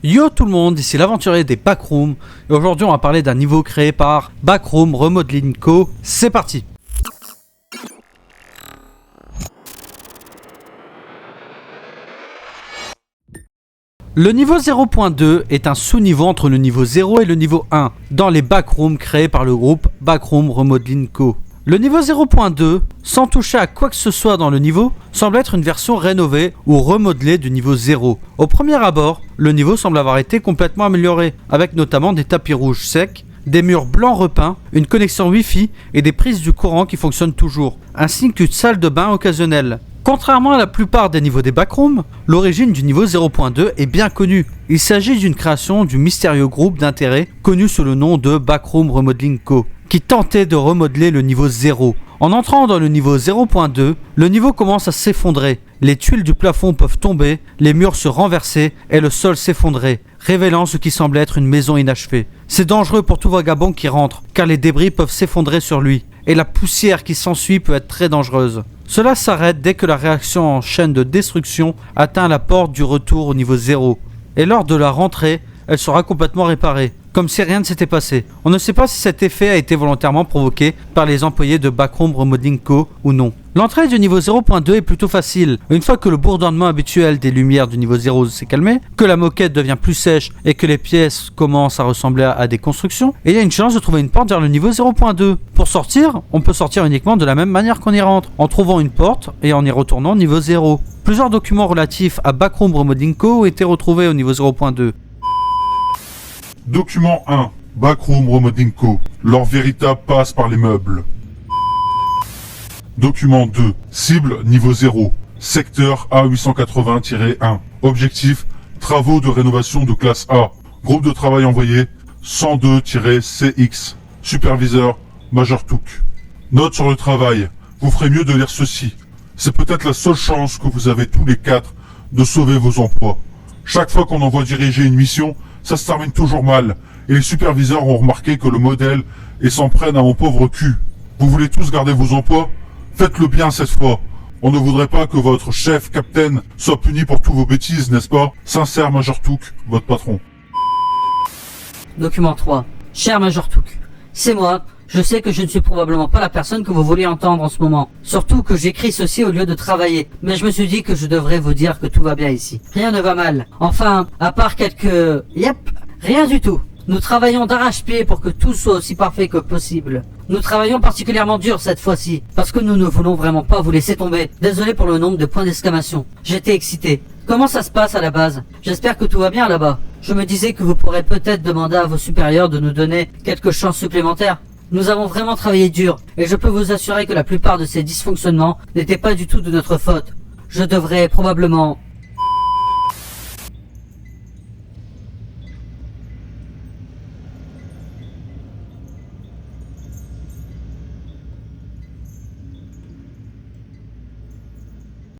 Yo tout le monde, ici l'aventurier des Backrooms et aujourd'hui on va parler d'un niveau créé par Backroom Remodeling Co. C'est parti. Le niveau 0.2 est un sous-niveau entre le niveau 0 et le niveau 1 dans les Backrooms créés par le groupe Backroom Remodeling Co. Le niveau 0.2, sans toucher à quoi que ce soit dans le niveau, semble être une version rénovée ou remodelée du niveau 0. Au premier abord, le niveau semble avoir été complètement amélioré, avec notamment des tapis rouges secs, des murs blancs repeints, une connexion Wi-Fi et des prises du courant qui fonctionnent toujours, ainsi qu'une salle de bain occasionnelle. Contrairement à la plupart des niveaux des Backrooms, l'origine du niveau 0.2 est bien connue. Il s'agit d'une création du mystérieux groupe d'intérêt connu sous le nom de Backroom Remodeling Co. qui tentait de remodeler le niveau 0. En entrant dans le niveau 0.2, le niveau commence à s'effondrer. Les tuiles du plafond peuvent tomber, les murs se renverser et le sol s'effondrer, révélant ce qui semble être une maison inachevée. C'est dangereux pour tout vagabond qui rentre, car les débris peuvent s'effondrer sur lui, et la poussière qui s'ensuit peut être très dangereuse. Cela s'arrête dès que la réaction en chaîne de destruction atteint la porte du retour au niveau 0. Et lors de la rentrée, elle sera complètement réparée, comme si rien ne s'était passé. On ne sait pas si cet effet a été volontairement provoqué par les employés de Backroom Remodeling Co. ou non. L'entrée du niveau 0.2 est plutôt facile. Une fois que le bourdonnement habituel des lumières du niveau 0 s'est calmé, que la moquette devient plus sèche et que les pièces commencent à ressembler à des constructions, il y a une chance de trouver une porte vers le niveau 0.2. Pour sortir, on peut sortir uniquement de la même manière qu'on y rentre, en trouvant une porte et en y retournant au niveau 0. Plusieurs documents relatifs à Backroom Remodeling Co. ont été retrouvés au niveau 0.2. Document 1. Backroom Remodeling Co. Leur véritable passe par les meubles. Document 2. Cible niveau 0. Secteur A880-1. Objectif. Travaux de rénovation de classe A. Groupe de travail envoyé 102-CX. Superviseur Major Took. Note sur le travail. Vous ferez mieux de lire ceci. C'est peut-être la seule chance que vous avez tous les quatre de sauver vos emplois. Chaque fois qu'on envoie diriger une mission, ça se termine toujours mal, et les superviseurs ont remarqué que le modèle et s'en prennent à mon pauvre cul. Vous voulez tous garder vos emplois? Faites-le bien cette fois. On ne voudrait pas que votre chef, capitaine, soit puni pour tous vos bêtises, n'est-ce pas? Sincère Major Took, votre patron. Document 3. Cher Major Took, c'est moi. Je sais que je ne suis probablement pas la personne que vous voulez entendre en ce moment. Surtout que j'écris ceci au lieu de travailler. Mais je me suis dit que je devrais vous dire que tout va bien ici. Rien ne va mal. Enfin, à part quelques... Yep, rien du tout. Nous travaillons d'arrache-pied pour que tout soit aussi parfait que possible. Nous travaillons particulièrement dur cette fois-ci, parce que nous ne voulons vraiment pas vous laisser tomber. Désolé pour le nombre de points d'exclamation. J'étais excité. Comment ça se passe à la base? J'espère que tout va bien là-bas. Je me disais que vous pourrez peut-être demander à vos supérieurs de nous donner quelques chances supplémentaires. Nous avons vraiment travaillé dur, et je peux vous assurer que la plupart de ces dysfonctionnements n'étaient pas du tout de notre faute. Je devrais probablement